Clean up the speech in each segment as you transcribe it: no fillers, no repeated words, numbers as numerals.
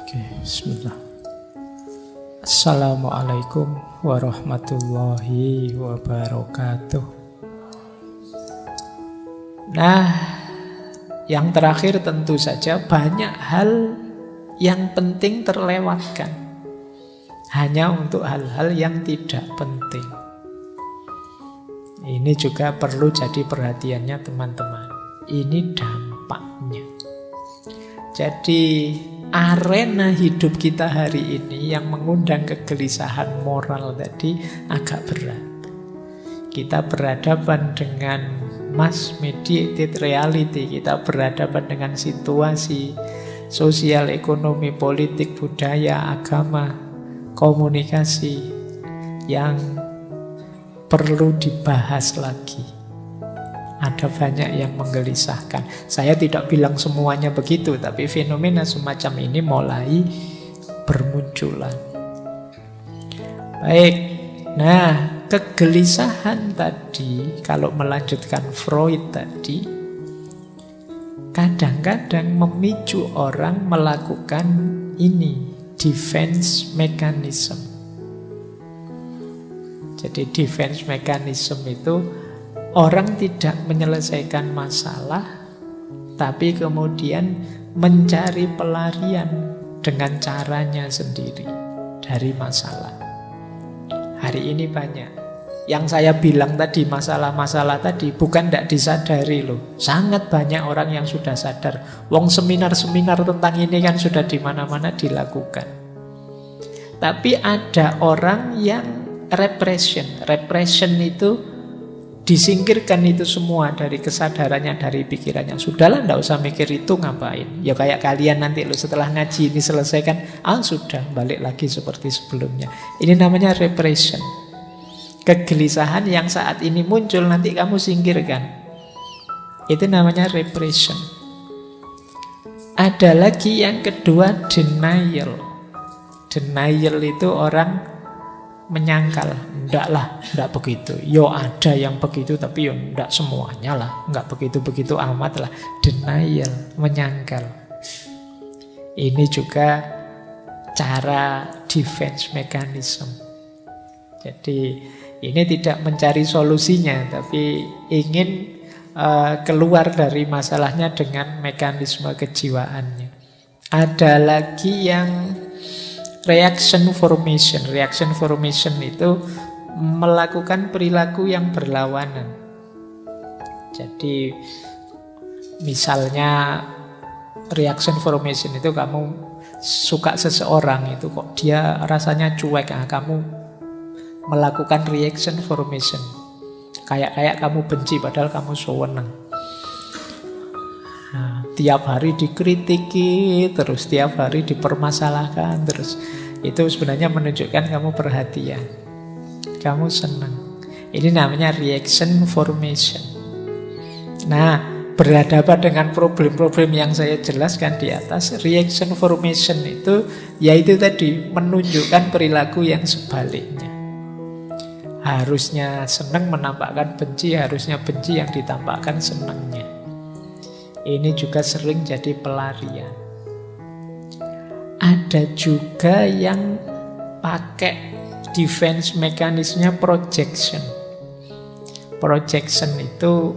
Oke, bismillah. Assalamualaikum warahmatullahi wabarakatuh. Nah, yang terakhir tentu saja banyak hal yang penting terlewatkan hanya untuk hal-hal yang tidak penting. Ini juga perlu jadi perhatiannya teman-teman. Ini dampaknya. Jadi arena hidup kita hari ini yang mengundang kegelisahan moral tadi agak berat. Kita berhadapan dengan mass mediated reality, kita berhadapan dengan situasi sosial, ekonomi, politik, budaya, agama, komunikasi yang perlu dibahas lagi. Ada banyak yang menggelisahkan. Saya tidak bilang semuanya begitu, tapi fenomena semacam ini mulai bermunculan. Baik, nah kegelisahan tadi, kalau melanjutkan Freud tadi, kadang-kadang memicu orang melakukan ini, defense mechanism. Jadi defense mechanism itu orang tidak menyelesaikan masalah, tapi kemudian mencari pelarian dengan caranya sendiri dari masalah. Hari ini banyak. Yang saya bilang tadi, masalah-masalah tadi, bukan tidak disadari loh. Sangat banyak orang yang sudah sadar. Wong seminar-seminar tentang ini kan sudah di mana-mana dilakukan. Tapi ada orang yang repression. Repression itu disingkirkan itu semua dari kesadarannya, dari pikirannya. Sudahlah, tidak usah mikir itu, ngapain. Ya kayak kalian nanti lo setelah ngaji ini selesaikan, sudah balik lagi seperti sebelumnya. Ini namanya repression. Kegelisahan yang saat ini muncul nanti kamu singkirkan. Itu namanya repression. Ada lagi yang kedua, denial. Denial itu orang menyangkal, enggak begitu. Yo ada yang begitu, tapi yo enggak semuanya lah. Enggak begitu-begitu amat lah. Denial, menyangkal. Ini juga cara defense mechanism. Jadi ini tidak mencari solusinya, tapi ingin keluar dari masalahnya dengan mekanisme kejiwaannya. Ada lagi yang reaction formation. Reaction formation itu melakukan perilaku yang berlawanan. Jadi misalnya reaction formation itu kamu suka seseorang itu kok dia rasanya cuek, kamu melakukan reaction formation. Kayak kamu benci padahal kamu seneng. Tiap hari dikritiki, terus tiap hari dipermasalahkan, terus itu sebenarnya menunjukkan kamu perhatian, kamu senang. Ini namanya reaction formation. Nah, berhadapan dengan problem-problem yang saya jelaskan di atas, reaction formation itu yaitu tadi menunjukkan perilaku yang sebaliknya. Harusnya senang menampakkan benci, harusnya benci yang ditampakkan senangnya. Ini juga sering jadi pelarian. Ada juga yang pakai defense mekanismenya projection. Projection itu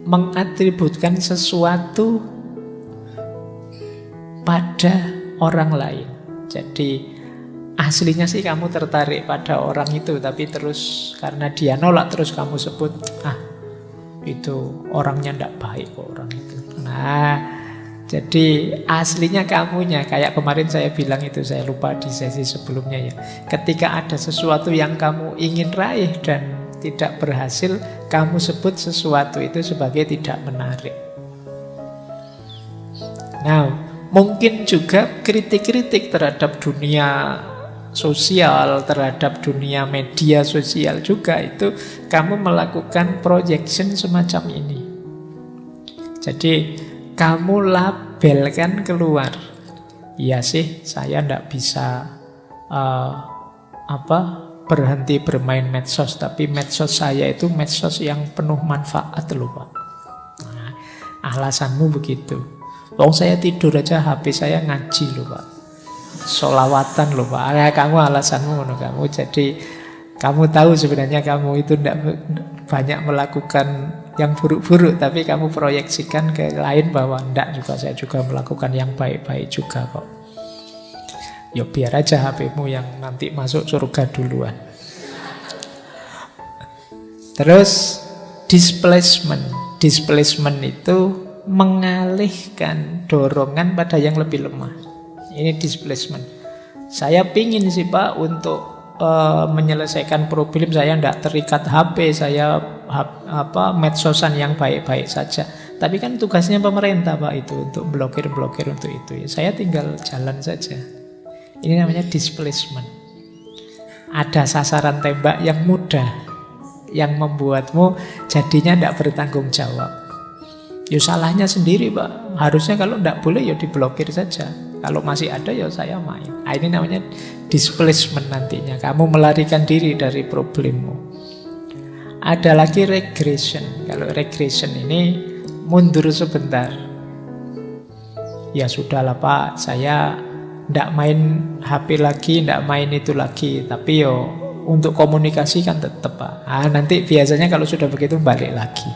mengatributkan sesuatu pada orang lain. Jadi aslinya sih kamu tertarik pada orang itu, tapi terus karena dia nolak terus kamu sebut, itu orangnya tidak baik kok orang itu. Nah, jadi aslinya kamunya, kayak kemarin saya bilang itu, saya lupa di sesi sebelumnya ya. Ketika ada sesuatu yang kamu ingin raih dan tidak berhasil, kamu sebut sesuatu itu sebagai tidak menarik. Nah, mungkin juga kritik-kritik terhadap dunia sosial, terhadap dunia media sosial juga itu kamu melakukan projection semacam ini. Jadi kamu labelkan keluar, iya sih saya tidak bisa berhenti bermain medsos, tapi medsos saya itu medsos yang penuh manfaat loh Pak. Nah, alasanmu begitu. Wong saya tidur aja HP saya ngaji loh Pak. solawatan loh Pak. Kamu alasanmu ngono kamu. Jadi kamu tahu sebenarnya kamu itu tidak banyak melakukan yang buruk-buruk, tapi kamu proyeksikan ke lain bahwa tidak juga, saya juga melakukan yang baik-baik juga kok. Ya biar aja HP-mu yang nanti masuk surga duluan. Terus displacement. Displacement itu mengalihkan dorongan pada yang lebih lemah. Ini displacement. Saya pingin sih Pak untuk menyelesaikan problem, saya tidak terikat HP, saya medsosan yang baik-baik saja. Tapi kan tugasnya pemerintah Pak itu untuk blokir-blokir untuk itu. Saya tinggal jalan saja. Ini namanya displacement. Ada sasaran tembak yang mudah, yang membuatmu jadinya tidak bertanggung jawab. Ya salahnya sendiri Pak. Harusnya kalau tidak boleh ya diblokir saja. Kalau masih ada ya saya main. Nah, ini namanya displacement nantinya. Kamu melarikan diri dari problemmu. Ada lagi regression. Kalau regression ini mundur sebentar. Ya sudahlah Pak, saya tidak main HP lagi, tidak main itu lagi. Tapi yo untuk komunikasi kan tetap Pak. Nah, nanti biasanya kalau sudah begitu balik lagi.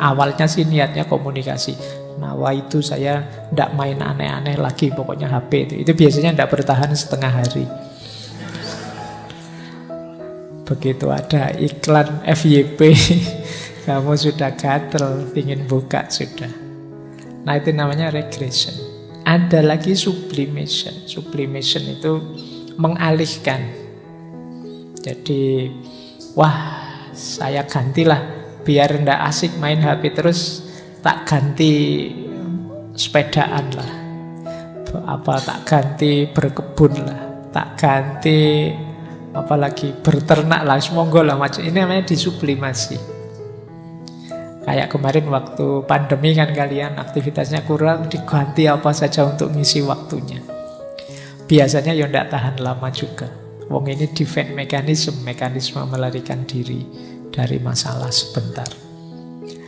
Awalnya sih niatnya komunikasi. Nah, itu saya tidak main aneh-aneh lagi, pokoknya HP itu. Itu biasanya tidak bertahan setengah hari. Begitu ada iklan FYP, kamu sudah gatel, ingin buka sudah. Nah, itu namanya regression. Ada lagi sublimation. Sublimation itu mengalihkan. Jadi, wah, saya gantilah biar tidak asik main HP terus. Tak ganti sepedaan lah, tak ganti berkebun lah, tak ganti apalagi berternak lah, semoga lah macam ini namanya disublimasi. Kayak kemarin waktu pandemi kan kalian aktivitasnya kurang, diganti apa saja untuk ngisi waktunya. Biasanya ya tidak tahan lama juga. Wong ini defense mekanisme melarikan diri dari masalah sebentar.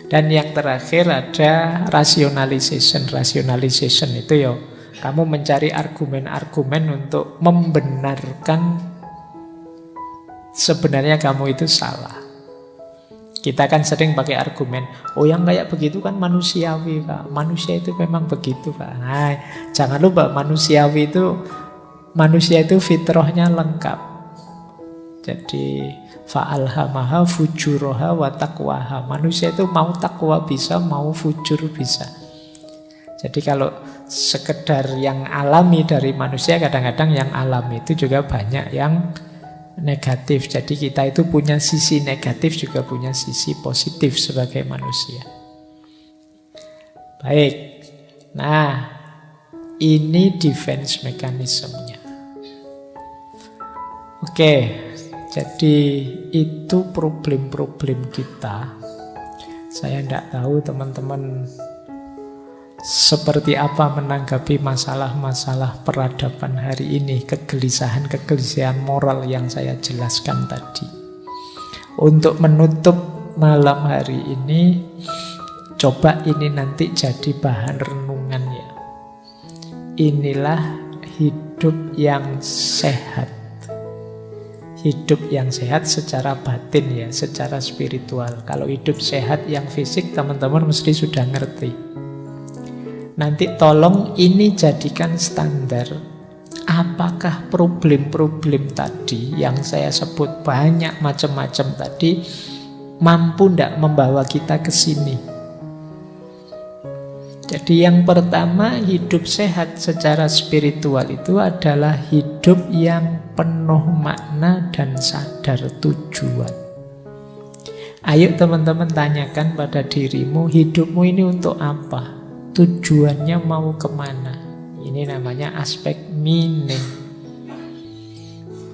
Dan yang terakhir ada rationalization. Rationalization itu ya kamu mencari argumen-argumen untuk membenarkan sebenarnya kamu itu salah. Kita kan sering pakai argumen, oh yang kayak begitu kan manusiawi Pak. Manusia itu memang begitu Pak. Nah, jangan lupa manusia itu fitrahnya lengkap. Jadi fa'alhamaha fujuroha wa taqwaha. Manusia itu mau takwa bisa, mau fujur bisa. Jadi kalau sekedar yang alami dari manusia, kadang-kadang yang alami itu juga banyak yang negatif. Jadi kita itu punya sisi negatif, juga punya sisi positif sebagai manusia. Baik. Nah, ini defense mekanismenya. Oke. Jadi itu problem-problem kita. Saya tidak tahu teman-teman seperti apa menanggapi masalah-masalah peradaban hari ini, kegelisahan-kegelisahan moral yang saya jelaskan tadi. Untuk menutup malam hari ini, coba ini nanti jadi bahan renungan ya. Inilah hidup yang sehat. Hidup yang sehat secara batin ya, secara spiritual. Kalau hidup sehat yang fisik teman-teman mesti sudah ngerti. Nanti tolong ini jadikan standar. Apakah problem-problem tadi yang saya sebut banyak macam-macam tadi mampu tidak membawa kita ke sini? Jadi yang pertama, hidup sehat secara spiritual itu adalah hidup yang penuh makna dan sadar tujuan. Ayo teman-teman tanyakan pada dirimu, hidupmu ini untuk apa? Tujuannya mau kemana? Ini namanya aspek meaning.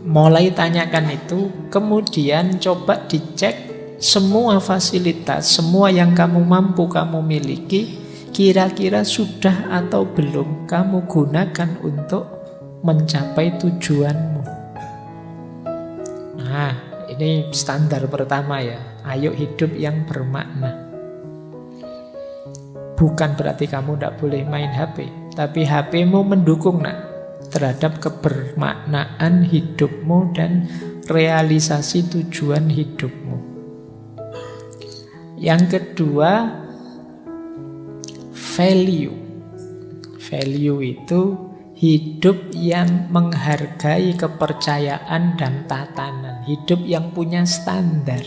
Mulai tanyakan itu, kemudian coba dicek semua fasilitas, semua yang kamu mampu kamu miliki, kira-kira sudah atau belum kamu gunakan untuk mencapai tujuanmu. Nah, ini standar pertama ya. Ayo hidup yang bermakna. Bukan berarti kamu tidak boleh main HP, tapi HP-mu mendukung nak. terhadap kebermaknaan hidupmu dan realisasi tujuan hidupmu. Yang kedua, value. Value itu hidup yang menghargai kepercayaan dan tatanan. Hidup yang punya standar.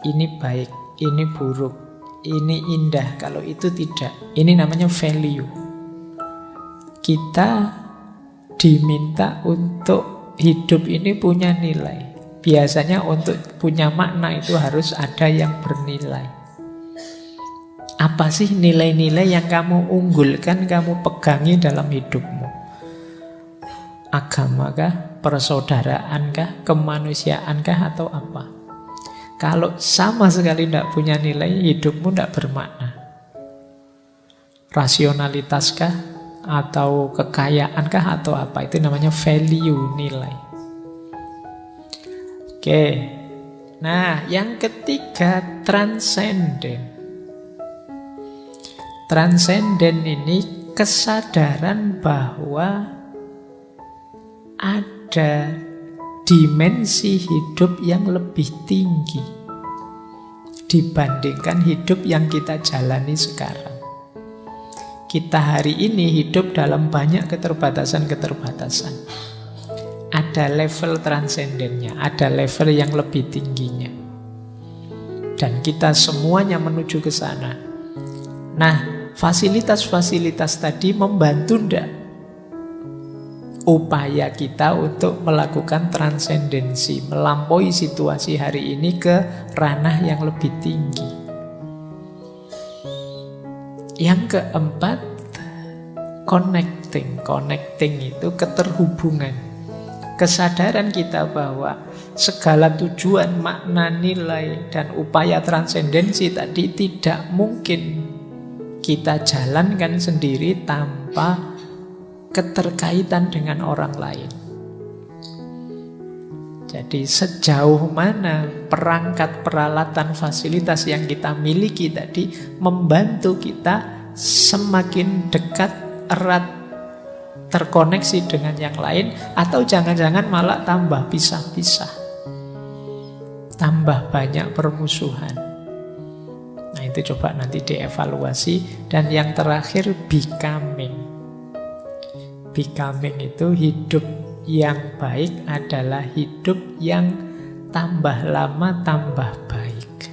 Ini baik, ini buruk, ini indah. Kalau itu tidak. Ini namanya value. Kita diminta untuk hidup ini punya nilai. Biasanya untuk punya makna itu harus ada yang bernilai. Apa sih nilai-nilai yang kamu unggulkan, kamu pegangi dalam hidupmu? Agama kah? Persaudaraan kah? Kemanusiaan kah? Atau apa? Kalau sama sekali tidak punya nilai, hidupmu tidak bermakna. Rasionalitas kah? Atau kekayaan kah? Atau apa? Itu namanya value, nilai. Oke. Nah, yang ketiga, transenden. Transenden ini kesadaran bahwa ada dimensi hidup yang lebih tinggi dibandingkan hidup yang kita jalani sekarang. Kita hari ini hidup dalam banyak keterbatasan-keterbatasan. Ada level transendennya, ada level yang lebih tingginya. Dan kita semuanya menuju ke sana. Nah, fasilitas-fasilitas tadi membantu ndak upaya kita untuk melakukan transendensi, melampaui situasi hari ini ke ranah yang lebih tinggi. Yang keempat, connecting. Connecting itu keterhubungan. Kesadaran kita bahwa segala tujuan, makna, nilai, dan upaya transendensi tadi tidak mungkin kita jalankan sendiri tanpa keterkaitan dengan orang lain. Jadi sejauh mana perangkat, peralatan, fasilitas yang kita miliki tadi membantu kita semakin dekat, erat, terkoneksi dengan yang lain, atau jangan-jangan malah tambah pisah-pisah, tambah banyak permusuhan. Nah, itu coba nanti dievaluasi. Dan yang terakhir, becoming. Becoming itu hidup yang baik adalah hidup yang tambah lama tambah baik.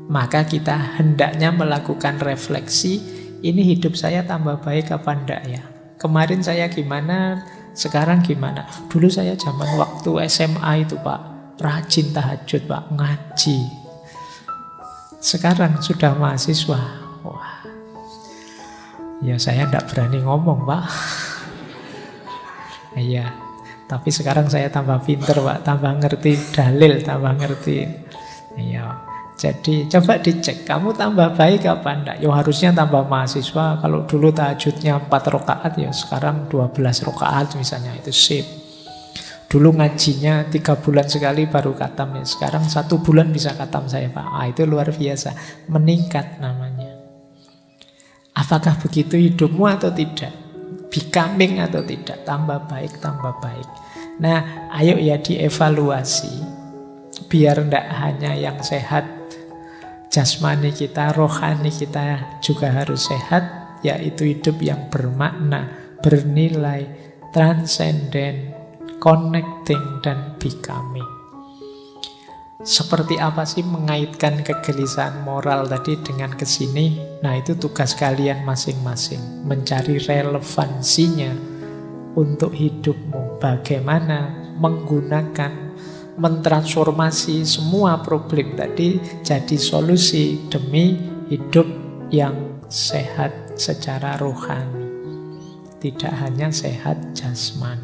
Maka kita hendaknya melakukan refleksi, ini hidup saya tambah baik apa enggak ya? Kemarin saya gimana, sekarang gimana? Dulu saya zaman waktu SMA itu Pak, rajin tahajud Pak, ngaji. Sekarang sudah mahasiswa, wah, ya saya tidak berani ngomong Pak. Iya, tapi sekarang saya tambah pinter Pak, tambah ngerti dalil, tambah ngerti. Iya, jadi coba dicek, kamu tambah baik apa enggak? Ya harusnya tambah mahasiswa. Kalau dulu tahajudnya 4 rakaat, ya sekarang 12 rakaat misalnya, itu sip. Dulu ngajinya 3 bulan sekali baru khatam, ya sekarang 1 bulan bisa khatam saya Pak. Itu luar biasa, meningkat namanya. Apakah begitu hidupmu atau tidak? Becoming atau tidak? Tambah baik, tambah baik. Nah, ayo ya dievaluasi, biar tidak hanya yang sehat jasmani kita, rohani kita juga harus sehat, yaitu hidup yang bermakna, bernilai, transenden, connecting, dan becoming. Seperti apa sih mengaitkan kegelisahan moral tadi dengan kesini? Nah, itu tugas kalian masing-masing, mencari relevansinya untuk hidupmu. Bagaimana menggunakan, mentransformasi semua problem tadi jadi solusi demi hidup yang sehat secara rohani, tidak hanya sehat jasmani.